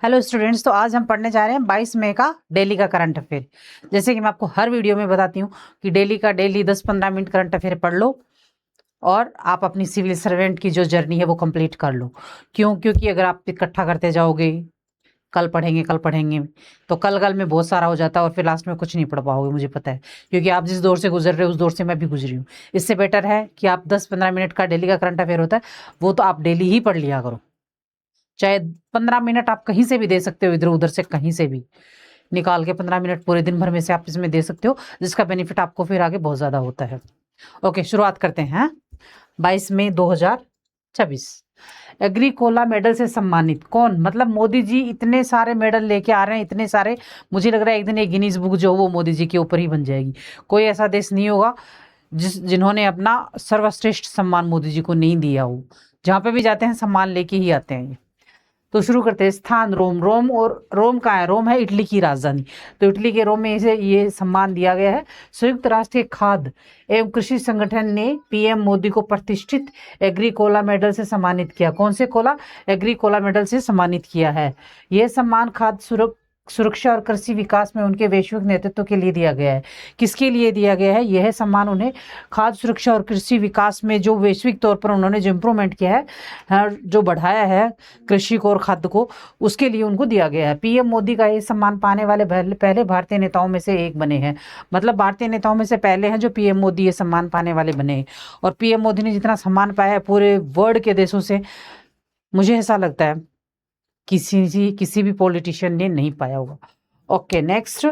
Hello students, तो आज हम पढ़ने जा रहे हैं 22 मई का डेली का करंट अफेयर। जैसे कि मैं आपको हर वीडियो में बताती हूँ कि डेली 10-15 मिनट करंट अफेयर पढ़ लो और आप अपनी सिविल सर्वेंट की जो जर्नी है वो कंप्लीट कर लो। क्योंकि अगर आप इकट्ठा करते जाओगे कल पढ़ेंगे तो कल में बहुत सारा हो जाता है और फिर लास्ट में कुछ नहीं पढ़ पाओगे, मुझे पता है। क्योंकि आप जिस दौर से गुजर रहे हो उस दौर से मैं भी गुजरी हूँ। इससे बेटर है कि आप 10-15 मिनट का डेली का करंट अफेयर होता है वो तो आप डेली ही पढ़ लिया करो। चाहे 15 मिनट आप कहीं से भी दे सकते हो, इधर उधर से कहीं से भी निकाल के 15 मिनट पूरे दिन भर में से आप इसमें दे सकते हो, जिसका बेनिफिट आपको फिर आगे बहुत ज्यादा होता है। ओके, शुरुआत करते हैं। 22 मई 2026। एग्रीकोला मेडल से सम्मानित कौन? मतलब मोदी जी इतने सारे मेडल लेके आ रहे हैं, इतने सारे। मुझे लग रहा है एक दिन एक गिनीज बुक जो वो मोदी जी के ऊपर ही बन जाएगी। कोई ऐसा देश नहीं होगा जिन्होंने अपना सर्वश्रेष्ठ सम्मान मोदी जी को नहीं दिया हो। जहां पे भी जाते हैं सम्मान लेके ही आते हैं। तो शुरू करते हैं। स्थान रोम। रोम कहाँ है? रोम है इटली की राजधानी। तो इटली के रोम में इसे ये सम्मान दिया गया है। संयुक्त राष्ट्र के खाद्य एवं कृषि संगठन ने पीएम मोदी को प्रतिष्ठित एग्रीकोला मेडल से सम्मानित किया। कौन से कोला? एग्रीकोला मेडल से सम्मानित किया है। यह सम्मान खाद्य सुरक्षा और कृषि विकास में उनके वैश्विक नेतृत्व के लिए दिया गया है। किसके लिए दिया गया है? यह सम्मान उन्हें खाद्य सुरक्षा और कृषि विकास में जो वैश्विक तौर पर उन्होंने जो इम्प्रूवमेंट किया है, जो बढ़ाया है कृषि को और खाद्य को, उसके लिए उनको दिया गया है। पीएम मोदी का ये सम्मान पाने वाले पहले भारतीय नेताओं में से एक बने हैं। मतलब भारतीय नेताओं में से पहले हैं जो पीएम मोदी ये सम्मान पाने वाले बने हैं। और पीएम मोदी ने जितना सम्मान पाया है पूरे वर्ल्ड के देशों से, मुझे ऐसा लगता है किसी भी पॉलिटिशियन ने नहीं पाया होगा। Okay, next.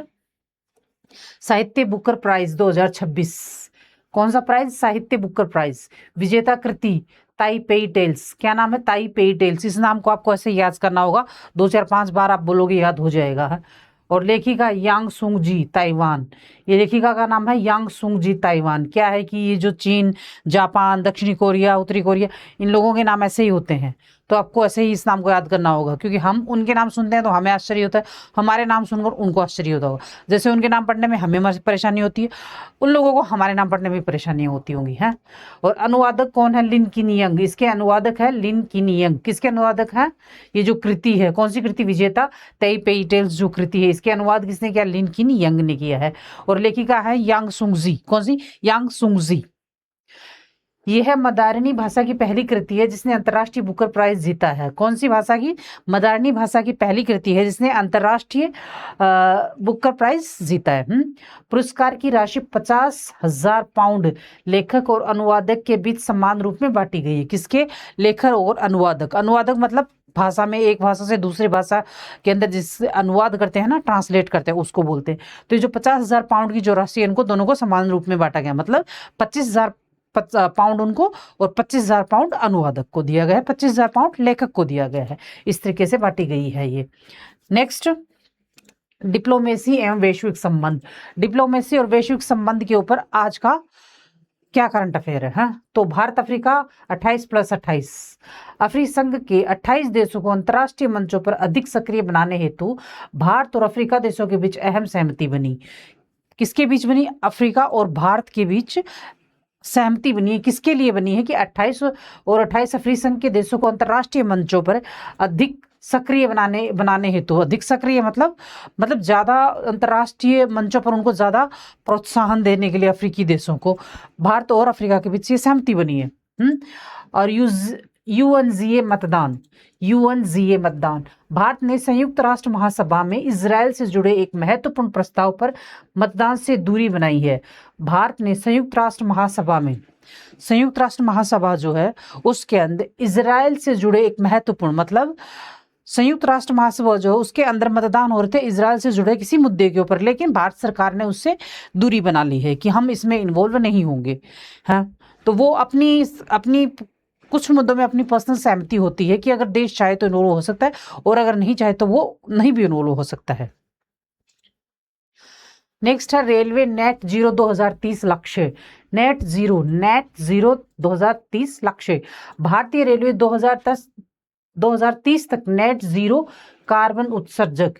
साहित्य बुकर प्राइज 2026। कौन सा प्राइज? साहित्य बुकर प्राइज। विजेता कृति ताइपेई टेल्स। क्या नाम है? Taipei tales. इस नाम को आपको ऐसे याद करना होगा, 2-4-5 बार आप बोलोगे याद हो जाएगा है। और लेखिका यांग सुंग जी, ताइवान। ये लेखिका का नाम है यांग सुंग जी, ताइवान। क्या है कि ये जो चीन, जापान, दक्षिणी कोरिया, उत्तरी कोरिया, इन लोगों के नाम ऐसे ही होते हैं। तो आपको ऐसे ही इस नाम को याद करना होगा, क्योंकि हम उनके नाम सुनते हैं तो हमें आश्चर्य होता है, हमारे नाम सुनकर उनको आश्चर्य होता होगा। जैसे उनके नाम पढ़ने में हमें परेशानी होती है, उन लोगों को हमारे नाम पढ़ने में परेशानियां होती होंगी हैं। और अनुवादक कौन है? लिन किनियंग। इसके अनुवादक है लिन किनियंग। किसके अनुवादक है? ये जो कृति है, कौन सी कृति? विजेता ताइपेई टेल्स जो कृति है, इसके अनुवाद किसने किया? लिन किनियंग ने किया है। और लेखिका है यांग सुंगजी। कौन सी? यांग सुंगजी। यह है मदारिनी भाषा की पहली कृति है जिसने अंतर्राष्ट्रीय बुकर प्राइज जीता है। कौन सी भाषा की? मदारिनी भाषा की पहली कृति है जिसने अंतर्राष्ट्रीय बुकर प्राइज जीता है। पुरस्कार की राशि 50,000 पाउंड लेखक और अनुवादक के बीच समान रूप में बांटी गई है। किसके? लेखक और अनुवादक। अनुवादक मतलब भाषा में, एक भाषा से दूसरी भाषा के अंदर जिससे अनुवाद करते हैं ना, ट्रांसलेट करते हैं, उसको बोलते हैं। तो ये जो 50,000 पाउंड की जो राशि है, इनको दोनों को समान रूप में बांटा गया। मतलब 25,000 पाउंड उनको और 25,000 पाउंड अनुवादक को दिया गया है, 25,000 पाउंड लेखक को दिया गया है। इस तरीके से बांटी गई है ये। नेक्स्ट, डिप्लोमेसी एवं वैश्विक संबंध। डिप्लोमेसी और वैश्विक संबंध के ऊपर आज का क्या करंट अफेयर है? तो भारत अफ्रीका 28+28। अफ्रीकी संघ के 28 देशों को अंतर्राष्ट्रीय मंचों पर अधिक सक्रिय बनाने हेतु भारत और अफ्रीका देशों के बीच अहम सहमति बनी। किसके बीच बनी? अफ्रीका और भारत के बीच सहमति बनी है। किसके लिए बनी है? कि 28 अफ्रीकी संघ के देशों को अंतर्राष्ट्रीय मंचों पर अधिक सक्रिय बनाने हेतु। अधिक सक्रिय मतलब ज्यादा अंतर्राष्ट्रीय मंचों पर उनको ज्यादा प्रोत्साहन देने के लिए अफ्रीकी देशों को भारत और अफ्रीका के बीच ये सहमति बनी है। और यूएनजीए मतदान। भारत ने संयुक्त राष्ट्र महासभा में इजरायल से जुड़े एक महत्वपूर्ण प्रस्ताव पर मतदान से दूरी बनाई है। भारत ने संयुक्त राष्ट्र महासभा जो है उसके अंदर इजरायल से जुड़े एक महत्वपूर्ण, मतलब संयुक्त राष्ट्र महासभा जो है उसके अंदर मतदान हो रहे थे इजरायल से जुड़े किसी मुद्दे के ऊपर, लेकिन भारत सरकार ने उससे दूरी बना ली है कि हम इसमें इन्वॉल्व नहीं होंगे। हाँ, तो वो अपनी कुछ मुद्दों में अपनी पर्सनल सहमति होती है कि अगर देश चाहे तो इन्वॉल्व हो सकता है और अगर नहीं चाहे तो वो नहीं भी इन्वॉल्व हो सकता है। नेक्स्ट है रेलवे नेट जीरो 2030 लक्ष्य। नेट जीरो 2030 लक्ष्य। भारतीय रेलवे 2030 तक नेट जीरो कार्बन उत्सर्जक,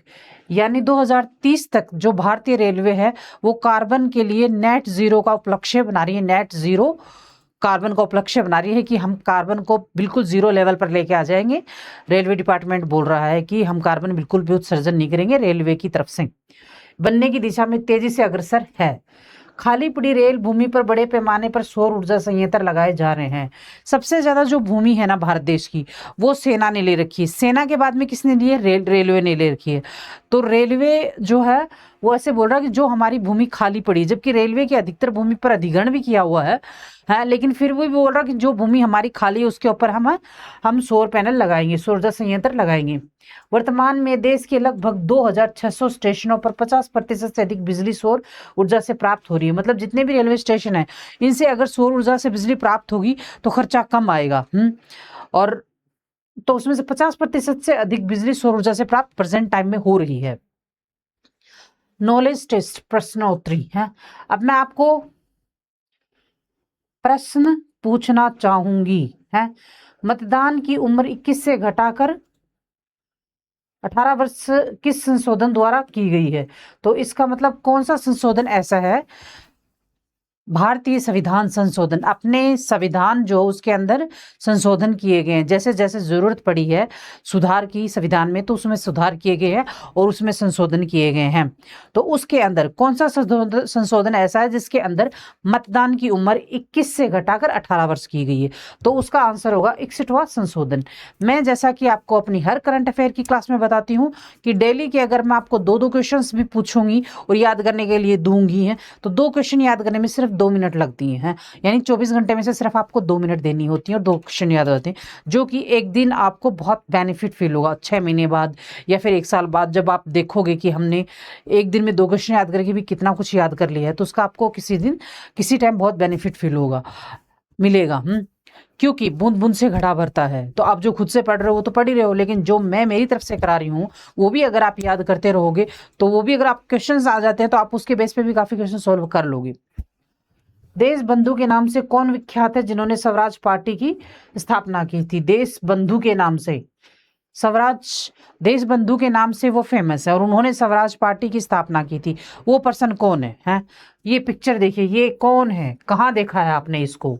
यानी 2030 तक जो भारतीय रेलवे है वो कार्बन के लिए नेट जीरो का उपलक्ष्य बना रही है। नेट जीरो कार्बन का उपलक्ष्य बना रही है कि हम कार्बन को बिल्कुल जीरो लेवल पर लेके आ जाएंगे। रेलवे डिपार्टमेंट बोल रहा है कि हम कार्बन बिल्कुल भी उत्सर्जन नहीं करेंगे, रेलवे की तरफ से बनने की दिशा में तेजी से अग्रसर है। खाली पड़ी रेल भूमि पर बड़े पैमाने पर सौर ऊर्जा संयंत्र लगाए जा रहे हैं। सबसे ज्यादा जो भूमि है ना भारत देश की, वो सेना ने ले रखी है। सेना के बाद में किसने ली है? रेलवे ने ले रखी है। तो रेलवे जो है वो ऐसे बोल रहा है कि जो हमारी भूमि खाली पड़ी, जबकि रेलवे की अधिकतर भूमि पर अधिग्रहण भी किया हुआ है, लेकिन फिर भी बोल रहा है कि जो भूमि हमारी खाली है उसके ऊपर हम सौर पैनल लगाएंगे, सौर ऊर्जा संयंत्र लगाएंगे। वर्तमान में देश के लगभग 2600 स्टेशनों पर 50% से अधिक बिजली सौर ऊर्जा से प्राप्त हो रही है। मतलब जितने भी रेलवे स्टेशन है, इनसे अगर सौर ऊर्जा से बिजली प्राप्त होगी तो खर्चा कम आएगा। और तो उसमें से 50% से अधिक बिजली सौर ऊर्जा से प्राप्त प्रेजेंट टाइम में हो रही है। नॉलेज टेस्ट प्रश्नोत्तरी है। अब मैं आपको प्रश्न पूछना चाहूंगी है। मतदान की उम्र 21 से घटाकर 18 वर्ष किस संशोधन द्वारा की गई है? तो इसका मतलब कौन सा संशोधन ऐसा है? भारतीय संविधान संशोधन। अपने संविधान जो उसके अंदर संशोधन किए गए हैं, जैसे जैसे जरूरत पड़ी है सुधार की संविधान में, तो उसमें सुधार किए गए हैं और उसमें संशोधन किए गए हैं। तो उसके अंदर कौन सा संशोधन ऐसा है जिसके अंदर मतदान की उम्र 21 से घटाकर 18 वर्ष की गई है? तो उसका आंसर होगा 61वां संशोधन। मैं जैसा कि आपको अपनी हर करंट अफेयर की क्लास में बताती हूँ कि डेली के अगर मैं आपको 2-2 क्वेश्चन भी पूछूंगी और याद करने के लिए दूंगी है, तो 2 क्वेश्चन याद करने में सिर्फ 2 मिनट लगती हैं। यानी 24 घंटे में से सिर्फ आपको 2 मिनट देनी होती है और 2 क्वेश्चन याद होते हैं, जो कि एक दिन आपको बहुत बेनिफिट फील होगा। 6 महीने बाद या फिर 1 साल बाद जब आप देखोगे कि हमने एक दिन में 2 क्वेश्चन याद करके भी कितना कुछ याद कर लिया है, तो उसका आपको किसी दिन किसी टाइम बहुत बेनिफिट फील होगा, मिलेगा। क्योंकि बूंद बूंद से घड़ा भरता है। तो आप जो खुद से पढ़ रहे हो वो तो पढ़ ही रहे हो, लेकिन जो मैं मेरी तरफ से करा रही हूँ वो भी अगर आप याद करते रहोगे, तो वो भी अगर आप क्वेश्चंस आ जाते हैं तो आप उसके बेस पे भी काफी क्वेश्चन सॉल्व कर लोगे। देश बंधु के नाम से कौन विख्यात है जिन्होंने स्वराज पार्टी की स्थापना की थी? देश बंधु के नाम से, स्वराज देश बंधु के नाम से वो फेमस है और उन्होंने स्वराज पार्टी की स्थापना की थी। वो पर्सन कौन है? ये पिक्चर देखिए, ये कौन है? कहाँ देखा है आपने इसको?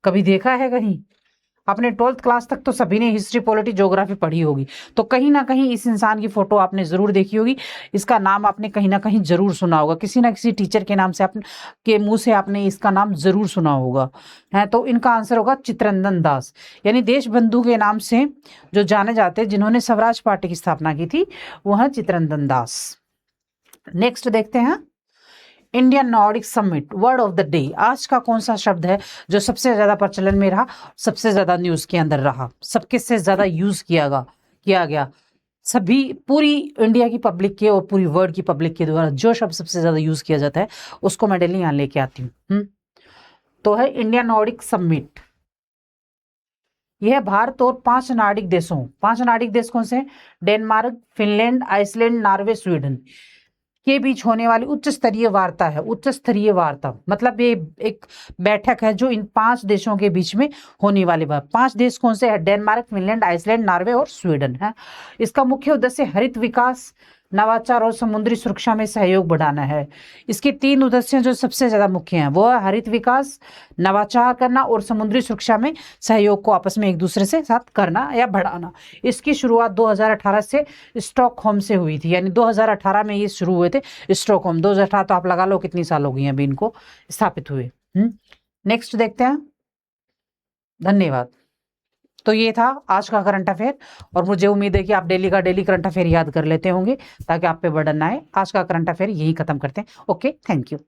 कभी देखा है कहीं? आपने 12th क्लास तक तो सभी ने हिस्ट्री, पॉलिटी, ज्योग्राफी पढ़ी होगी, तो कहीं ना कहीं इस इंसान की फोटो आपने जरूर देखी होगी, इसका नाम आपने कहीं ना कहीं जरूर सुना होगा, किसी ना किसी टीचर के नाम से के मुंह से आपने इसका नाम जरूर सुना होगा। तो इनका आंसर होगा चित्तरंजन दास। यानी देश बंधु के नाम से जो जाने जाते हैं जिन्होंने स्वराज पार्टी की स्थापना की थी, वो है चित्तरंजन दास। नेक्स्ट देखते हैं, Indian Nordic summit word of the day. आज का कौन सा शब्द है जो सबसे ज्यादा प्रचलन में रहा, सबसे ज्यादा न्यूज के अंदर रहा, सबके से ज्यादा यूज किया गया, सभी पूरी इंडिया की पब्लिक के और पूरी वर्ल्ड की पब्लिक के द्वारा जो शब्द सबसे ज्यादा यूज किया जाता है उसको मैं डेली यहाँ लेके आती हूँ। तो है इंडियन नॉर्डिक समिट। यह भारत और 5 नार्डिक देशों, 5 नार्डिक देश कौन से? Denmark, Finland, Iceland, Norway, Sweden के बीच होने वाली उच्च स्तरीय वार्ता है। उच्च स्तरीय वार्ता मतलब ये एक बैठक है जो इन 5 देशों के बीच में होने वाली बात। 5 देश कौन से है? डेनमार्क, फिनलैंड, आइसलैंड, नॉर्वे और स्वीडन है। इसका मुख्य उद्देश्य हरित विकास, नवाचार और समुद्री सुरक्षा में सहयोग बढ़ाना है। इसके 3 उद्देश्य जो सबसे ज्यादा मुख्य हैं वो है हरित विकास, नवाचार करना और समुद्री सुरक्षा में सहयोग को आपस में एक दूसरे से साथ करना या बढ़ाना। इसकी शुरुआत 2018 से स्टॉकहोम से हुई थी, यानी 2018 में ये शुरू हुए थे स्टॉकहोम। 2018 तो आप लगा लो कितनी साल हो गई हैं अभी इनको स्थापित हुए। नेक्स्ट देखते हैं। धन्यवाद। तो ये था आज का करंट अफेयर और मुझे उम्मीद है कि आप डेली का डेली करंट अफेयर याद कर लेते होंगे ताकि आप पे बर्डन ना आए। आज का करंट अफेयर यही खत्म करते हैं। Okay, thank you.